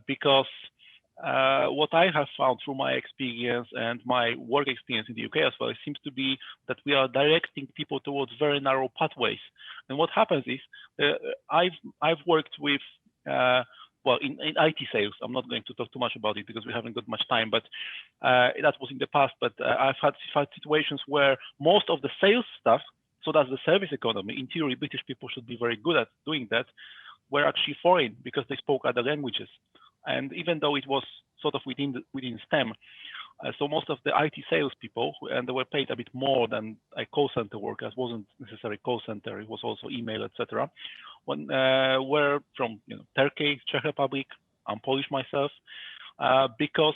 because what I have found through my experience and my work experience in the UK as well, it seems to be that we are directing people towards very narrow pathways. And what happens is, I've worked with, in IT sales. I'm not going to talk too much about it because we haven't got much time, but that was in the past. But I've had situations where most of the sales stuff, so that's the service economy, in theory, British people should be very good at doing that, were actually foreign because they spoke other languages. And even though it was sort of within STEM, so most of the IT sales people, and they were paid a bit more than a call center workers, wasn't necessarily call center, it was also email, etc. Were from Turkey, Czech Republic, I'm Polish myself, because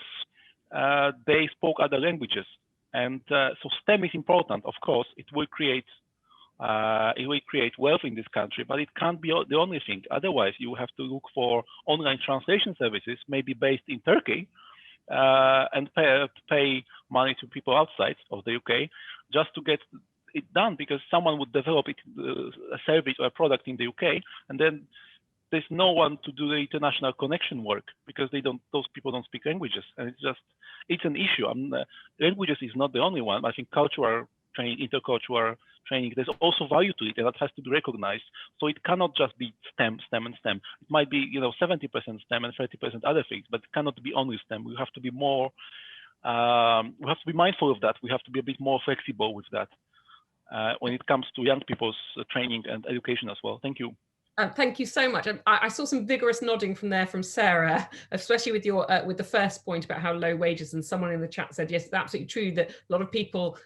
they spoke other languages. And so STEM is important, of course. It will create wealth in this country, but it can't be the only thing. Otherwise, you have to look for online translation services, maybe based in Turkey, and pay money to people outside of the UK just to get it done, because someone would develop it, a service or a product in the UK, and then there's no one to do the international connection work because those people don't speak languages, and it's an issue. Languages is not the only one. I think cultural training, intercultural training, there's also value to it, and that has to be recognized. So it cannot just be STEM, STEM, and STEM. It might be 70% STEM and 30% other things, but it cannot be only STEM. We have to be more. We have to be mindful of that. We have to be a bit more flexible with that when it comes to young people's training and education as well. Thank you. Thank you so much. I saw some vigorous nodding from Sarah, especially with your with the first point about how low wages. And someone in the chat said, yes, it's absolutely true that a lot of people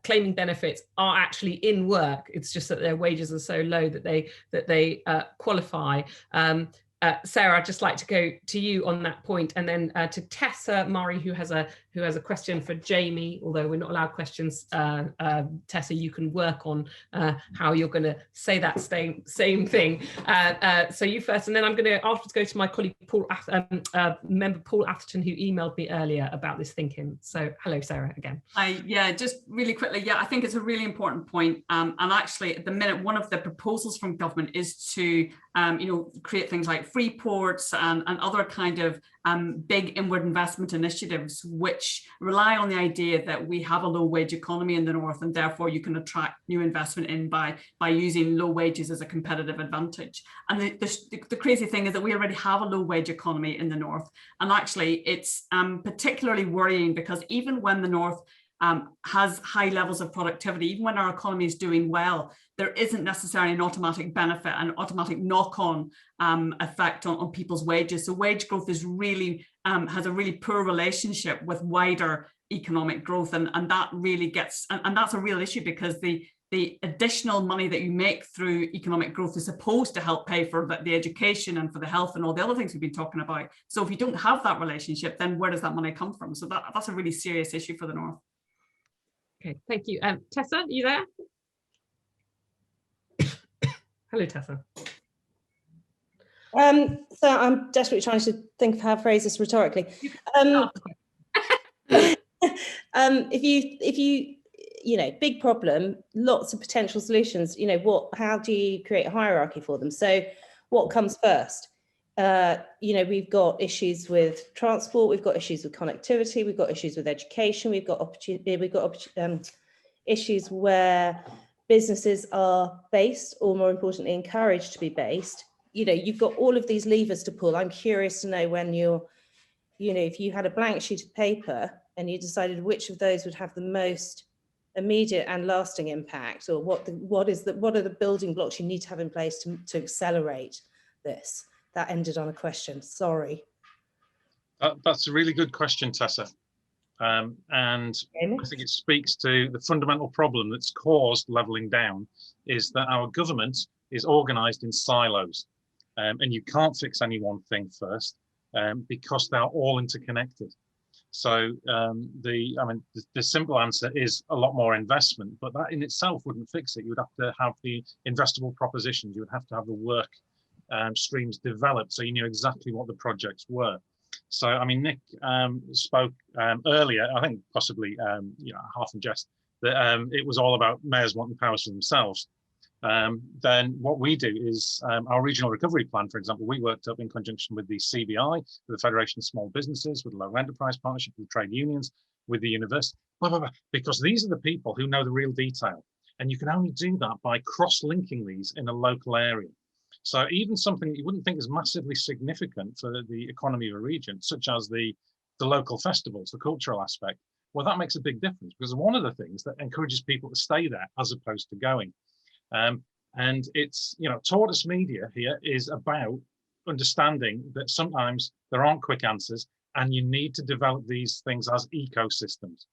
claiming benefits are actually in work. It's just that their wages are so low that they qualify. Sarah, I'd just like to go to you on that point, and then to Tessa Murray, who has a question for Jamie. Although we're not allowed questions, Tessa, you can work on how you're going to say that same thing. So you first, and then I'm going to afterwards go to my colleague member Paul Atherton, who emailed me earlier about this ThinkIn. So hello, Sarah, again. Yeah, just really quickly. Yeah, I think it's a really important point. And actually, at the minute, one of the proposals from government is to create things like free ports and other kind of big inward investment initiatives, which rely on the idea that we have a low wage economy in the north, and therefore you can attract new investment in by using low wages as a competitive advantage. And the crazy thing is that we already have a low wage economy in the north. And actually it's particularly worrying because even when the north has high levels of productivity, even when our economy is doing well, there isn't necessarily an automatic benefit, an automatic knock-on effect on people's wages. So wage growth is really has a really poor relationship with wider economic growth, and that really gets, and that's a real issue, because the additional money that you make through economic growth is supposed to help pay for the education and for the health and all the other things we've been talking about. So if you don't have that relationship, then where does that money come from? So that's a really serious issue for the north. Okay, thank you. Tessa, are you there? Hello, Tessa. So I'm desperately trying to think of how to phrase this rhetorically. If you big problem, lots of potential solutions. How do you create a hierarchy for them? So what comes first? We've got issues with transport, we've got issues with connectivity, we've got issues with education, we've got issues where businesses are based, or more importantly, encouraged to be based. You've got all of these levers to pull. I'm curious to know when if you had a blank sheet of paper and you decided which of those would have the most immediate and lasting impact, or what are the building blocks you need to have in place to accelerate this. That ended on a question, sorry. That's a really good question, Tessa. And I think it speaks to the fundamental problem that's caused levelling down, is that our government is organised in silos, and you can't fix any one thing first because they're all interconnected. So the simple answer is a lot more investment, but that in itself wouldn't fix it. You would have to have the investable propositions. You would have to have the work streams developed, so you knew exactly what the projects were. So, Nick spoke earlier, I think possibly, half in jest, that it was all about mayors wanting powers for themselves. Then what we do is our regional recovery plan, for example, we worked up in conjunction with the CBI, with the Federation of Small Businesses, with the Local Enterprise Partnership, with the trade unions, with the university, because these are the people who know the real detail. And you can only do that by cross-linking these in a local area. So even something that you wouldn't think is massively significant for the economy of a region, such as the local festivals, the cultural aspect, well, that makes a big difference, because one of the things that encourages people to stay there as opposed to going. And it's, Tortoise media here is about understanding that sometimes there aren't quick answers, and you need to develop these things as ecosystems.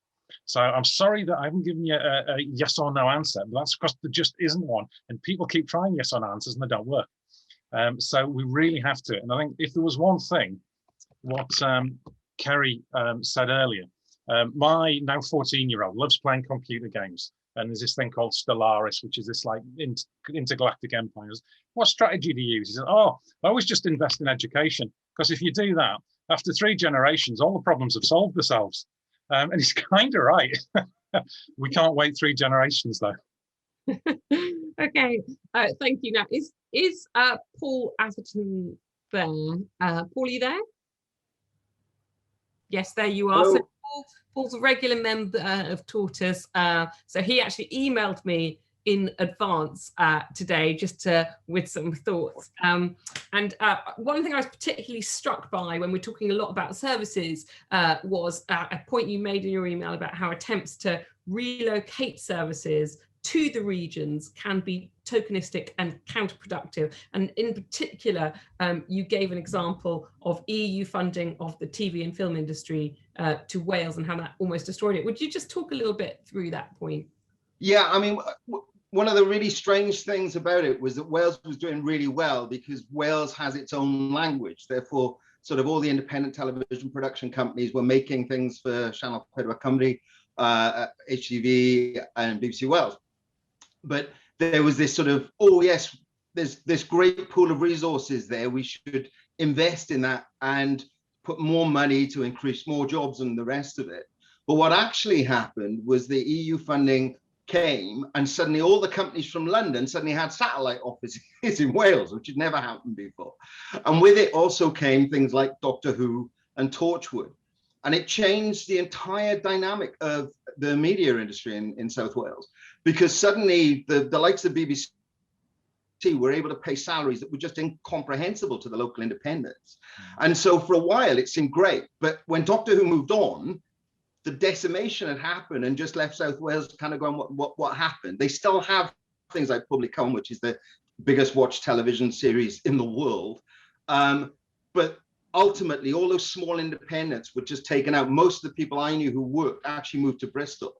So I'm sorry that I haven't given you a yes or no answer, but that's because there just isn't one, and people keep trying yes or no answers and they don't work. So we really have to, and I think if there was one thing, what Kerry said earlier, my now 14-year-old loves playing computer games, and there's this thing called Stellaris, which is this like intergalactic empires. What strategy do you use? He said, I always just invest in education, because if you do that, after 3 generations, all the problems have solved themselves. And he's kind of right. We can't wait 3 generations though. Okay, thank you. Now, is Paul Atherton there? Paul, are you there? Yes, there you are. Hello. So Paul's a regular member of Tortoise. So he actually emailed me in advance today, just with some thoughts. And one thing I was particularly struck by when we're talking a lot about services was a point you made in your email about how attempts to relocate services to the regions can be tokenistic and counterproductive. And in particular, you gave an example of EU funding of the TV and film industry to Wales and how that almost destroyed it. Would you just talk a little bit through that point? Yeah, one of the really strange things about it was that Wales was doing really well because Wales has its own language. Therefore, sort of all the independent television production companies were making things for Channel 4 Cymru, HTV and BBC Wales. But there was this sort of, oh yes, there's this great pool of resources there. We should invest in that and put more money to increase more jobs and the rest of it. But what actually happened was the EU funding came and suddenly all the companies from London suddenly had satellite offices in Wales, which had never happened before. And with it also came things like Doctor Who and Torchwood. And it changed the entire dynamic of the media industry in South Wales, because suddenly the likes of BBC were able to pay salaries that were just incomprehensible to the local independents. And so for a while it seemed great, but when Doctor Who moved on, the decimation had happened and just left South Wales kind of going, what happened? They still have things like Public Home, which is the biggest watched television series in the world. But ultimately, all those small independents were just taken out. Most of the people I knew who worked actually moved to Bristol.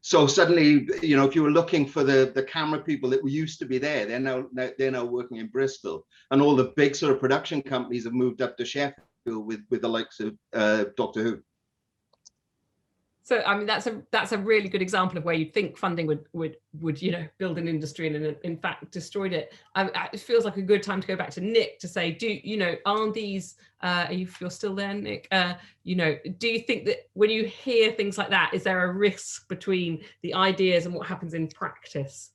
So suddenly, you know, if you were looking for the camera people that used to be there, they're now working in Bristol. And all the big sort of production companies have moved up to Sheffield with the likes of Doctor Who. So I mean that's a really good example of where you'd think funding would you know build an industry and in fact destroyed it. It feels like a good time to go back to Nick to say, aren't these if you're still there, Nick, you know, do you think that when you hear things like that, is there a risk between the ideas and what happens in practice?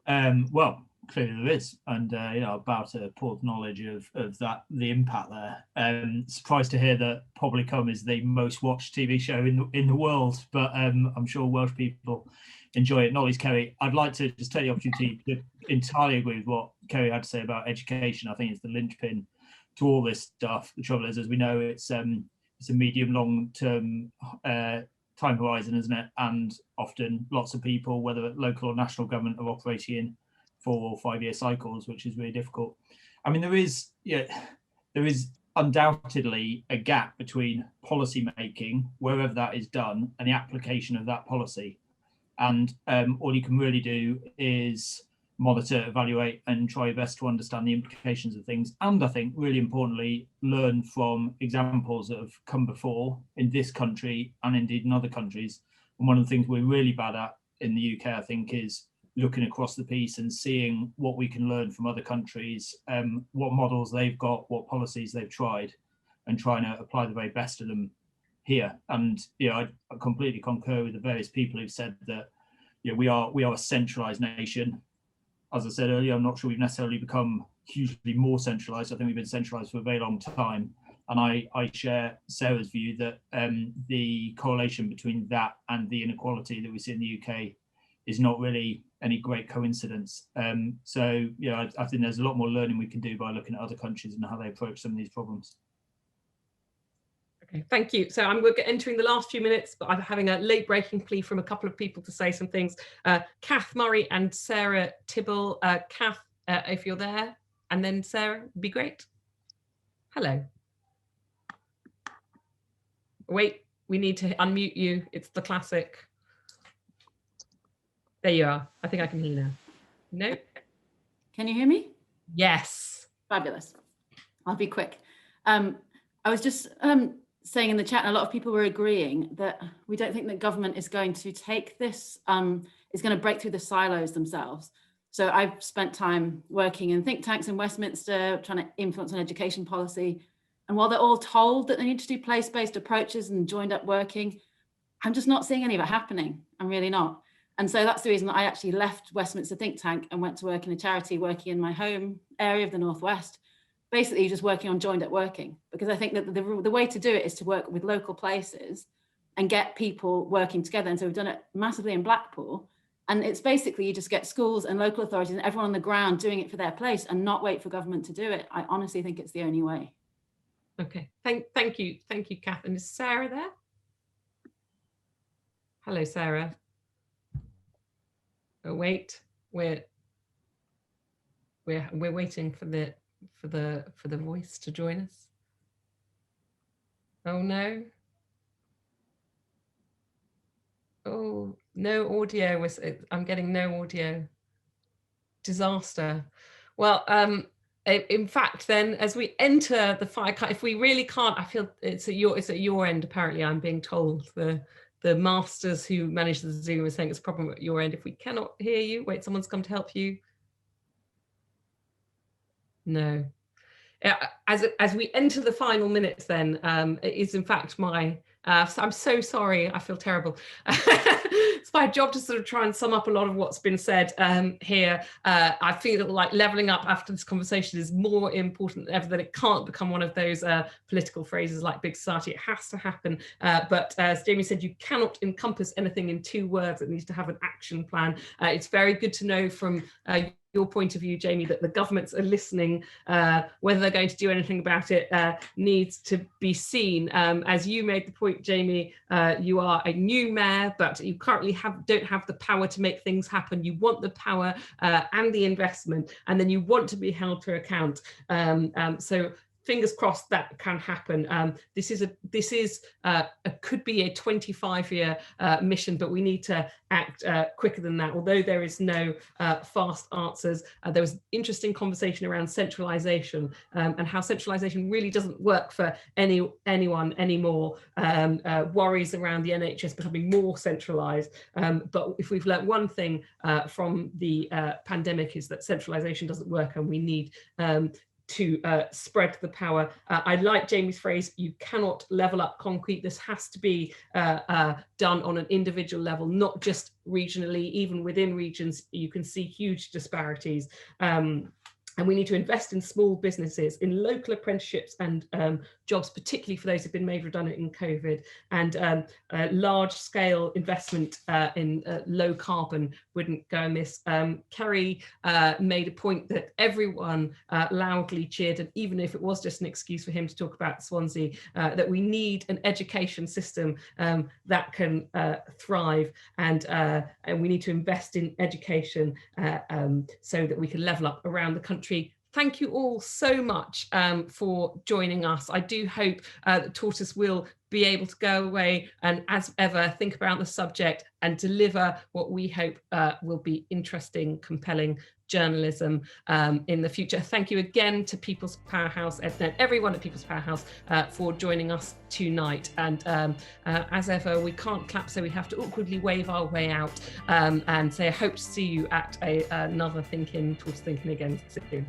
Well, clearly there is, and you know, about Paul's knowledge of that, the impact there. Surprised to hear that Public Home is the most watched TV show in the world, but I'm sure Welsh people enjoy it. Not least Kerry. I'd like to just take the opportunity to entirely agree with what Kerry had to say about education. I think it's the linchpin to all this stuff. The trouble is, as we know, it's a medium long term time horizon, isn't it? And often lots of people, whether local or national government, are operating in 4 or 5 year cycles, which is really difficult. I mean, there is undoubtedly a gap between policy making, wherever that is done, and the application of that policy. And all you can really do is monitor, evaluate, and try your best to understand the implications of things. And I think, really importantly, learn from examples that have come before in this country and indeed in other countries. And one of the things we're really bad at in the UK, I think, is looking across the piece and seeing what we can learn from other countries, what models they've got, what policies they've tried, and trying to apply the very best of them here. And I completely concur with the various people who've said that we are a centralised nation. As I said earlier, I'm not sure we've necessarily become hugely more centralised. I think we've been centralised for a very long time. And I share Sarah's view that the correlation between that and the inequality that we see in the UK is not really any great coincidence. So I think there's a lot more learning we can do by looking at other countries and how they approach some of these problems. Okay, thank you. So we're entering the last few minutes, but I'm having a late breaking plea from a couple of people to say some things. Kath Murray and Sarah Tibble. Kath, if you're there, and then Sarah, would be great. Hello. Wait, we need to unmute you. It's the classic. There you are. I think I can hear you now. No? Can you hear me? Yes. Fabulous. I'll be quick. I was just saying in the chat, and a lot of people were agreeing that we don't think that government is going to take this, is going to break through the silos themselves. So I've spent time working in think tanks in Westminster, trying to influence on education policy. And while they're all told that they need to do place-based approaches and joined up working, I'm just not seeing any of it happening. I'm really not. And so that's the reason that I actually left Westminster think tank and went to work in a charity working in my home area of the Northwest, basically just working on joined up working, because I think that the way to do it is to work with local places and get people working together. And so we've done it massively in Blackpool. And it's basically you just get schools and local authorities and everyone on the ground doing it for their place and not wait for government to do it. I honestly think it's the only way. Okay, thank you, Kath. And is Sarah there? Hello, Sarah. Oh wait, we're waiting for the voice to join us. Oh no. Oh No audio. I'm getting no audio. Disaster. Well, in fact, then, as we enter the fire, if we really can't, I feel it's at your end. Apparently, I'm being told the masters who manage the Zoom are saying it's a problem at your end. If we cannot hear you, wait, someone's come to help you. No. As we enter the final minutes, then it is in fact my. I'm so sorry. I feel terrible. It's my job to sort of try and sum up a lot of what's been said here. I feel like levelling up after this conversation is more important than ever, that it can't become one of those political phrases like big society. It has to happen. But as Jamie said, you cannot encompass anything in 2 words. It needs to have an action plan. It's very good to know from your point of view, Jamie, that the governments are listening. Whether they're going to do anything about it needs to be seen. As you made the point, Jamie, you are a new mayor, but you currently don't have the power to make things happen. You want the power and the investment, and then you want to be held to account. So fingers crossed that can happen. This could be a 25-year mission, but we need to act quicker than that. Although there is no fast answers, there was interesting conversation around centralisation and how centralisation really doesn't work for anyone anymore. Worries around the NHS becoming more centralised. But if we've learnt one thing from the pandemic, is that centralisation doesn't work, and we need to spread the power. I like Jamie's phrase, you cannot level up concrete. This has to be done on an individual level, not just regionally. Even within regions, you can see huge disparities. And we need to invest in small businesses, in local apprenticeships and jobs, particularly for those who've been made redundant in COVID, and large-scale investment in low carbon wouldn't go amiss. Kerry made a point that everyone loudly cheered, and even if it was just an excuse for him to talk about Swansea, that we need an education system that can thrive, and we need to invest in education so that we can level up around the country. Thank you all so much for joining us. I do hope that Tortoise will be able to go away and, as ever, think about the subject and deliver what we hope will be interesting, compelling journalism in the future. Thank you again to People's Powerhouse, everyone at People's Powerhouse for joining us tonight. And as ever, we can't clap, so we have to awkwardly wave our way out and say I hope to see you at another ThinkIn, Tortoise ThinkIn again soon.